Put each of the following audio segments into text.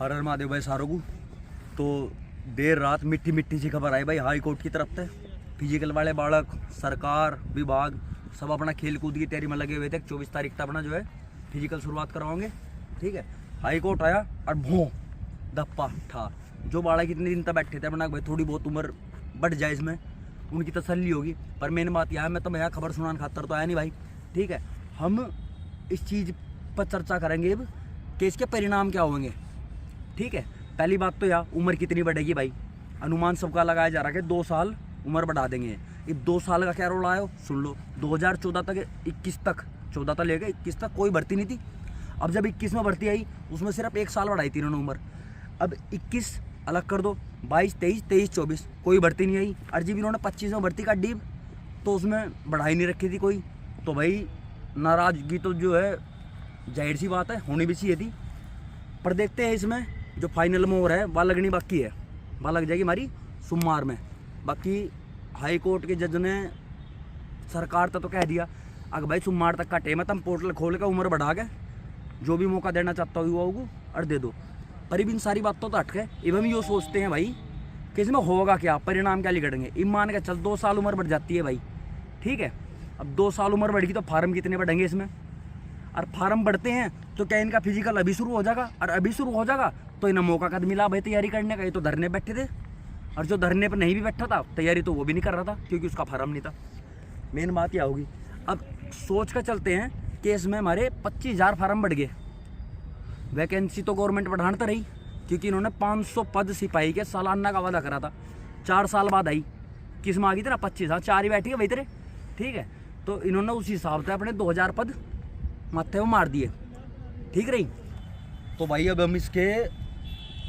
हर हर महादेव भाई सारों को। तो देर रात मिट्टी मिट्टी सी खबर आई भाई हाई कोर्ट की तरफ से। फिजिकल वाले बालक, सरकार, विभाग सब अपना खेल कूद की तैयारी में लगे हुए थे। 24 तारीख तक अपना जो है फिजिकल शुरुआत करवाओगे। ठीक है, हाई कोर्ट आया और भों धप्पा ठा। जो बालक इतने दिन तक बैठे थे अपना भाई थोड़ी बहुत उम्र बढ़ जाए इसमें, उनकी तसल्ली होगी। पर मेन बात यह है, मैं तो यहाँ खबर सुनाने खातर तो आया नहीं भाई। ठीक है, हम इस चीज़ पर चर्चा करेंगे अब कि इसके परिणाम क्या होंगे। ठीक है, पहली बात तो यार उम्र कितनी बढ़ेगी भाई। अनुमान सबका लगाया जा रहा है कि 2 साल उम्र बढ़ा देंगे। अब 2 साल का क्या रोल आया सुन लो। 2014 तक 21 तक 14 तक लेके 21 तक कोई भर्ती नहीं थी। अब जब 21 में भर्ती आई उसमें सिर्फ 1 साल बढ़ाई थी इन्होंने उम्र। अब 21 अलग कर दो, 22, 23, 23, 24 कोई भर्ती नहीं आई। और जब इन्होंने 25 में भर्ती का डीप तो उसमें बढ़ाई नहीं रखी थी कोई। तो भाई नाराज़गी तो जो है जाहिर सी बात है होनी भी चाहिए थी। पर देखते हैं इसमें जो फाइनल मोहर है वह लगनी बाकी है। वह लग जाएगी हमारी सोमवार में। बाकी हाई कोर्ट के जज ने सरकार तक तो कह दिया अगर भाई सोमवार तक का टाइम है, तुम पोर्टल खोल के उम्र बढ़ा के जो भी मौका देना चाहता हो युवाओं को और दे दो। पर इन सारी बातों तो हट के अब हम ये सोचते हैं भाई कि इसमें होगा क्या, परिणाम क्या निकलेंगे। ईमान के चल 2 साल उम्र बढ़ जाती है भाई। ठीक है, अब 2 साल उम्र बढ़ेगी तो फार्म कितने बढ़ेंगे इसमें। और फार्म बढ़ते हैं तो क्या इनका फिजिकल अभी शुरू हो जाएगा, और अभी शुरू हो जाएगा तो इन्हें मौका कद मिला भाई तैयारी करने का। ये तो धरने बैठे थे, और जो धरने पर नहीं भी बैठा था तैयारी तो वो भी नहीं कर रहा था क्योंकि उसका फार्म नहीं था। मेन बात क्या होगी, अब सोच कर चलते हैं कि इसमें हमारे 25,000 फार्म बढ़ गए। वैकेंसी तो गवर्नमेंट बढ़ाने तो रही क्योंकि इन्होंने 500 पद सिपाही के सालाना का वादा करा था। 4 साल बाद आई किस में आ गई थी ना 25,000, 4 ही बैठी है वही तेरे। ठीक है, तो इन्होंने उस हिसाब से अपने 2,000 पद माथे में मार दिए। ठीक रही। तो भाई अब हम इसके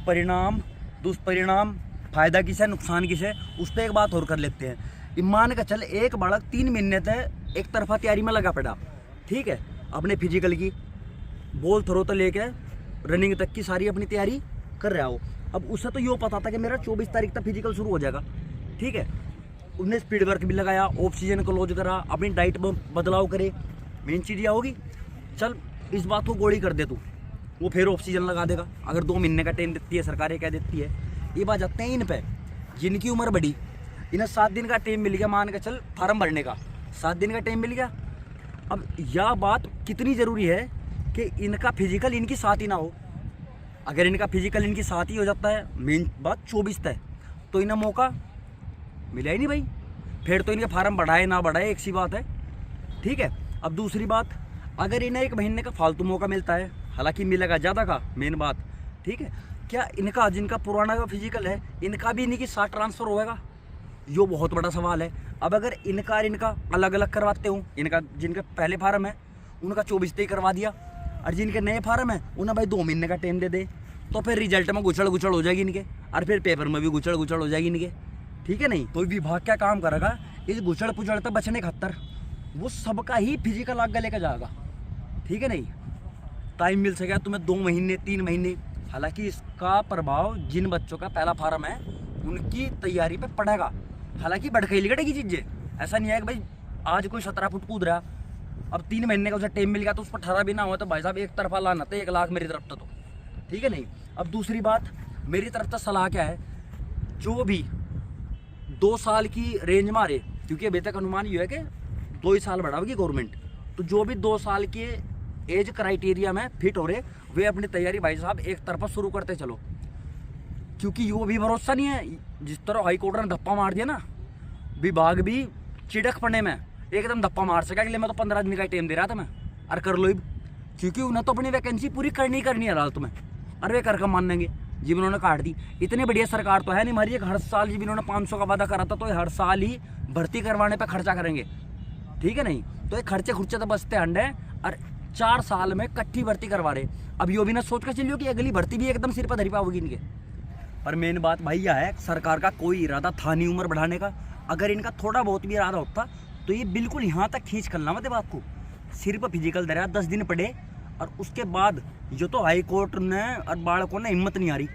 परिणाम, दुष्परिणाम, फायदा किस है, नुकसान किस है, उस पर एक बात और कर लेते हैं। ईमान का चल एक बालक 3 महीने तक एक तरफा तैयारी में लगा पड़ा। ठीक है, अपने फिजिकल की बॉल थ्रो तो लेके रनिंग तक की सारी अपनी तैयारी कर रहा हो। अब उसे तो ये पता था कि मेरा 24 तारीख तक फिजिकल शुरू हो जाएगा। ठीक है, उसने स्पीड वर्क भी लगाया, ऑफ सीजन को लॉन्च करा, अपनी डाइट में बदलाव करे। मेन चीज़ यह होगी, चल इस बात को गोली कर दे तू, वो फिर ऑफ सीजन लगा देगा। अगर 2 महीने का टाइम देती है सरकारें, क्या देती है। ये बात जाते हैं इन पे जिनकी उम्र बढ़ी, इन्हें 7 दिन का टाइम मिल गया। मान के चल फार्म भरने का 7 दिन का टाइम मिल गया। अब यह बात कितनी ज़रूरी है कि इनका फिजिकल इनकी साथ ही ना हो। अगर इनका फिजिकल इनकी साथ ही हो जाता है, मेन बात 24 तक, तो इन्हें मौका मिला ही नहीं भाई। फिर तो इनके फार्म बढ़ाए ना बढ़ाए एक सी बात है। ठीक है, अब दूसरी बात, अगर इन्हें 1 महीने का फालतू मौका मिलता है, हालांकि मिलेगा ज़्यादा का, मेन बात। ठीक है, क्या इनका जिनका पुराना का फिजिकल है इनका भी इन्हीं के साथ ट्रांसफ़र होएगा, यो बहुत बड़ा सवाल है। अब अगर इनका अलग अलग करवाते हूँ, इनका जिनका पहले फार्म है उनका 24 तक करवा दिया, और जिनके नए फार्म है उन्हें भाई 2 महीने का टाइम दे दे, तो फिर रिजल्ट में गुचड़ हो जाएगी इनके, और फिर पेपर में भी गुचड़ हो जाएगी इनके। ठीक है नहीं, तो विभाग क्या काम करेगा इस गुचड़ पुचड़ तक बचने खातर, वो सबका ही फिजिकल आगे लेकर जाएगा। ठीक है नहीं, टाइम मिल सकेगा तुम्हें 2 महीने 3 महीने। हालांकि इसका प्रभाव जिन बच्चों का पहला फार्म है उनकी तैयारी पे पड़ेगा। हालांकि बढ़ के लिगड़ेगी चीज़ें। ऐसा नहीं है कि भाई आज कोई 17 फुट कूद रहा, अब 3 महीने का उसे टाइम मिल गया तो उस पर 18 भी ना हुआ तो भाई साहब एक तरफा लाना था 1 लाख मेरी तरफ तो। ठीक है नहीं। अब दूसरी बात, मेरी तरफ से सलाह क्या है, जो भी 2 साल की रेंज मारे, क्योंकि अभी तक अनुमान ये है कि 2 ही साल बढ़ाएगी गवर्नमेंट, तो जो भी 2 साल के एज क्राइटेरिया में फिट हो रहे वे अपनी तैयारी भाई साहब एक तरफा शुरू करते चलो। क्योंकि वो भी भरोसा नहीं है, जिस तरह हाई कोर्ट ने धप्पा मार दिया ना, विभाग भी चिड़क पड़ने में एकदम धप्पा मार सका कि मैं तो 15 दिन का टाइम दे रहा था मैं, और कर लो। क्योंकि उन्हें तो अपनी वैकेंसी पूरी करनी है अदालत में, और वे कर मानेंगे जब इन्होंने काट दी। इतनी बढ़िया सरकार तो है नहीं हमारी, हर साल जब इन्होंने 500 का वादा करा था तो हर साल ही भर्ती करवाने पर खर्चा करेंगे। ठीक है नहीं, तो ये खर्चे तो बचते अंडे, और 4 साल में इकट्ठी भर्ती करवा रहे। अब यो भी ना सोच कर चलियो कि अगली भर्ती भी एकदम सिर पर धरी पाओगी इनके। पर मेन बात भाई यह है, सरकार का कोई इरादा था नहीं उम्र बढ़ाने का। अगर इनका थोड़ा बहुत भी इरादा होता तो ये बिल्कुल यहाँ तक खींच कर लाते बात को। सिर्फ फिजिकल दे रहा 10 दिन पड़े, और उसके बाद जो तो हाई कोर्ट ने और बालकों ने हिम्मत नहीं आ रही।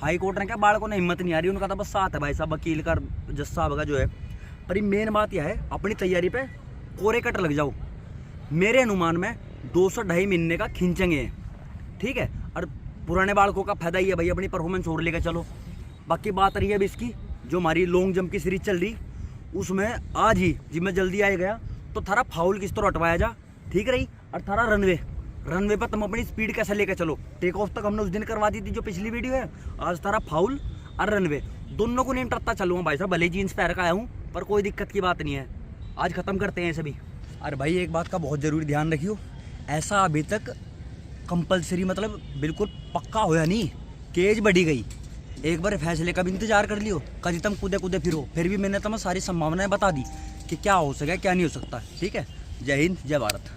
हाई कोर्ट ने क्या, बालकों ने हिम्मत नहीं आ रही, उनका तो बस साथ है भाई साहब वकील का, जज साहब का जो है। पर मेन बात यह है, अपनी तैयारी पे कोरे कट लग जाओ। मेरे अनुमान में 2 से 2.5 महीने का खींचेंगे। ठीक है, और पुराने बालकों का फायदा ही है भाई, अपनी परफॉर्मेंस और लेकर चलो। बाकी बात रही है अब इसकी, जो हमारी लॉन्ग जंप की सीरीज चल रही, उसमें आज ही जब मैं जल्दी आ गया तो थारा फाउल किस तरह हटवाया जा, ठीक रही। और थारा रनवे पर तुम अपनी स्पीड कैसे लेकर चलो। टेक ऑफ तक हमने उस दिन करवा दी थी जो पिछली वीडियो है। आज थारा फाउल और रनवे दोनों को नेम टरता चलूँगा भाई साहब, भले जीन्स पहन कर आया हूँ, पर कोई दिक्कत की बात नहीं है। आज ख़त्म करते हैं सभी। अरे भाई एक बात का बहुत ज़रूरी ध्यान रखियो, ऐसा अभी तक कंपलसरी मतलब बिल्कुल पक्का होया नहीं कि एज बढ़ी गई। एक बार फैसले का भी इंतजार कर लियो, कभी तुम कूदे कूदे फिरो। फिर भी मैंने तुम्हें सारी संभावनाएं बता दी कि क्या हो सके क्या नहीं हो सकता। ठीक है, जय हिंद जय भारत।